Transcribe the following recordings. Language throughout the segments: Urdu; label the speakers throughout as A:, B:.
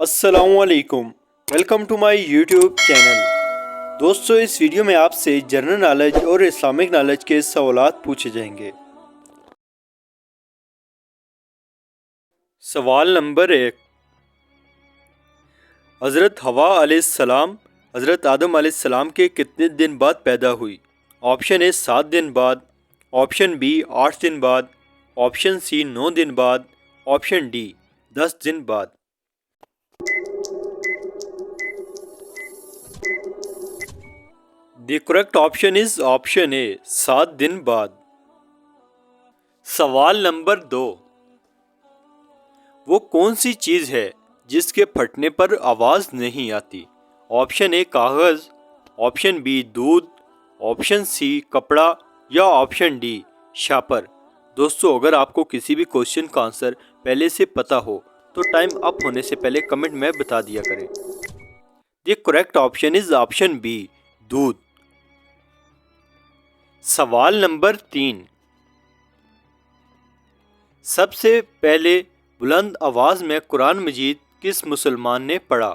A: السلام علیکم، welcome to my YouTube channel. دوستو، اس ویڈیو میں آپ سے جنرل نالج اور اسلامک نالج کے سوالات پوچھے جائیں گے۔ سوال نمبر 1، حضرت حوا علیہ السلام حضرت آدم علیہ السلام کے کتنے دن بعد پیدا ہوئی؟ آپشن اے 7 دن بعد، آپشن بی 8 دن بعد، آپشن سی 9 دن بعد، آپشن ڈی 10 دن بعد۔ The correct option is option A 7 دن بعد۔ سوال نمبر 2، وہ کون سی چیز ہے جس کے پھٹنے پر آواز نہیں آتی؟ آپشن اے کاغذ، آپشن بی دودھ، آپشن سی کپڑا یا آپشن ڈی شاپر۔ دوستو، اگر آپ کو کسی بھی کوشچن کا آنسر پہلے سے پتا ہو تو ٹائم اپ ہونے سے پہلے کمنٹ میں بتا دیا کریں۔ دی correct option is option B دودھ۔ سوال نمبر 3، سب سے پہلے بلند آواز میں قرآن مجید کس مسلمان نے پڑھا؟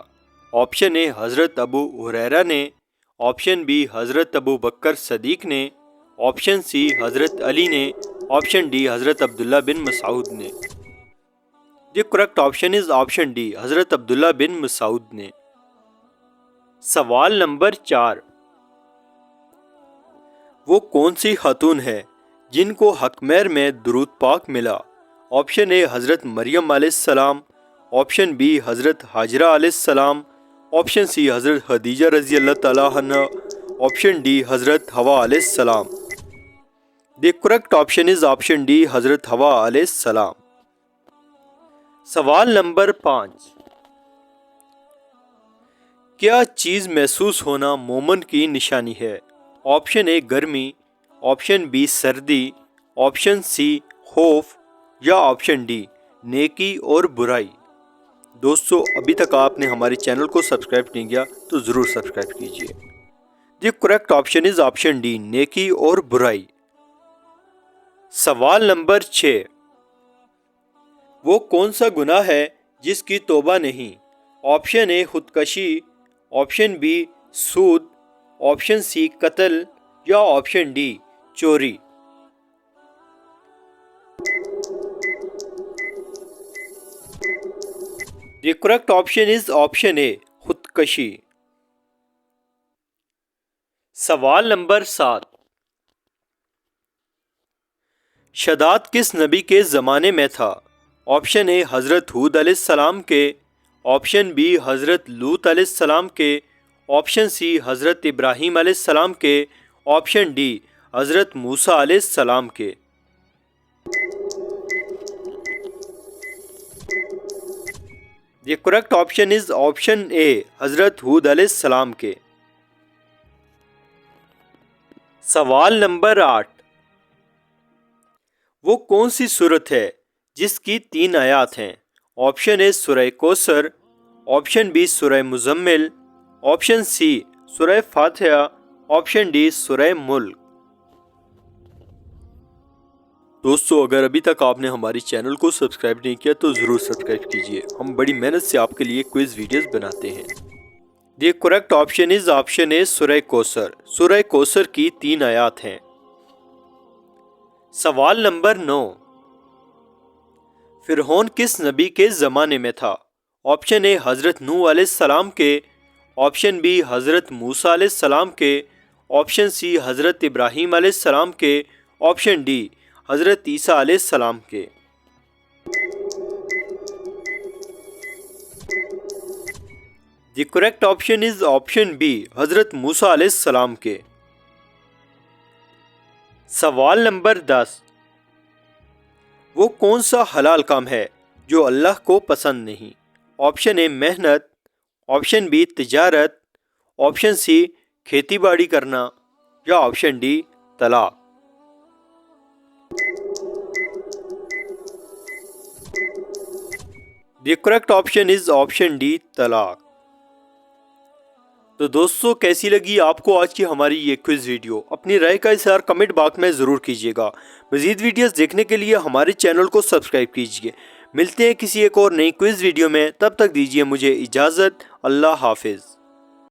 A: آپشن اے حضرت ابو ہریرہ نے، آپشن بی حضرت ابو بکر صدیق نے، آپشن سی حضرت علی نے، آپشن ڈی حضرت عبداللہ بن مسعود نے۔ دی correct option is option D حضرت عبداللہ بن مسعود نے۔ سوال نمبر 4، وہ کون سی خاتون ہے جن کو حقمیر میں درود پاک ملا؟ آپشن اے حضرت مریم علیہ السلام، آپشن بی حضرت ہاجرہ علیہ السلام، آپشن سی حضرت خدیجہ رضی اللہ تعالیٰ عنہ، آپشن ڈی حضرت حوا علیہ السلام۔ دی correct option is option D حضرت حوا علیہ السلام۔ سوال نمبر 5، کیا چیز محسوس ہونا مومن کی نشانی ہے؟ آپشن اے گرمی، آپشن بی سردی، آپشن سی خوف یا آپشن ڈی نیکی اور برائی۔ دوستو، ابھی تک آپ نے ہمارے چینل کو سبسکرائب نہیں کیا تو ضرور سبسکرائب کیجیے۔ دی correct option is option D نیکی اور برائی۔ سوال نمبر 6، وہ کون سا گناہ ہے جس کی توبہ نہیں؟ آپشن اے خودکشی، آپشن بی سود، آپشن سی قتل یا آپشن ڈی چوری۔ The correct option is option A خودکشی۔ سوال نمبر 7، شداد کس نبی کے زمانے میں تھا؟ آپشن اے حضرت ہود علیہ السلام کے، آپشن بی حضرت لوط علیہ السلام کے، آپشن سی حضرت ابراہیم علیہ السلام کے، آپشن ڈی حضرت موسیٰ علیہ السلام کے۔ The correct option is option A حضرت ہود علیہ السلام کے۔ سوال نمبر 8، وہ کون سی سورت ہے جس کی 3 آیات ہیں؟ آپشن اے سورہ کوثر، آپشن بی سورہ مزمل، آپشن سی سورہ فاتحہ، آپشن ڈی سورہ ملک۔ دوستو، اگر ابھی تک آپ نے ہماری چینل کو سبسکرائب نہیں کیا تو ضرور سبسکرائب کیجیے۔ ہم بڑی محنت سے آپ کے لیے کوئز ویڈیوز بناتے ہیں۔ The correct option is option A سورہ کوثر۔ سورہ کوثر کی 3 آیات ہیں۔ سوال نمبر 9، فرعون کس نبی کے زمانے میں تھا؟ آپشن اے حضرت نوح علیہ السلام کے، آپشن بی حضرت موسیٰ علیہ السلام کے، آپشن سی حضرت ابراہیم علیہ السلام کے، آپشن ڈی حضرت عیسیٰ علیہ السلام کے۔ The correct option is option B حضرت موسیٰ علیہ السلام کے۔ سوال نمبر 10، وہ کون سا حلال کام ہے جو اللہ کو پسند نہیں؟ آپشن اے محنت، آپشن بی تجارت، آپشن سی کھیتی باڑی کرنا یا آپشن ڈی طلاق۔ دی correct option is option D طلاق۔ تو دوستو، کیسی لگی آپ کو آج کی ہماری یہ کوئز ویڈیو؟ اپنی رائے کا اظہار کمنٹ باکس میں ضرور کیجیے گا۔ مزید ویڈیوز دیکھنے کے لیے ہمارے چینل کو سبسکرائب کیجیے۔ ملتے ہیں کسی ایک اور نئی کوئز ویڈیو میں، تب تک دیجیے مجھے اجازت۔ اللہ حافظ۔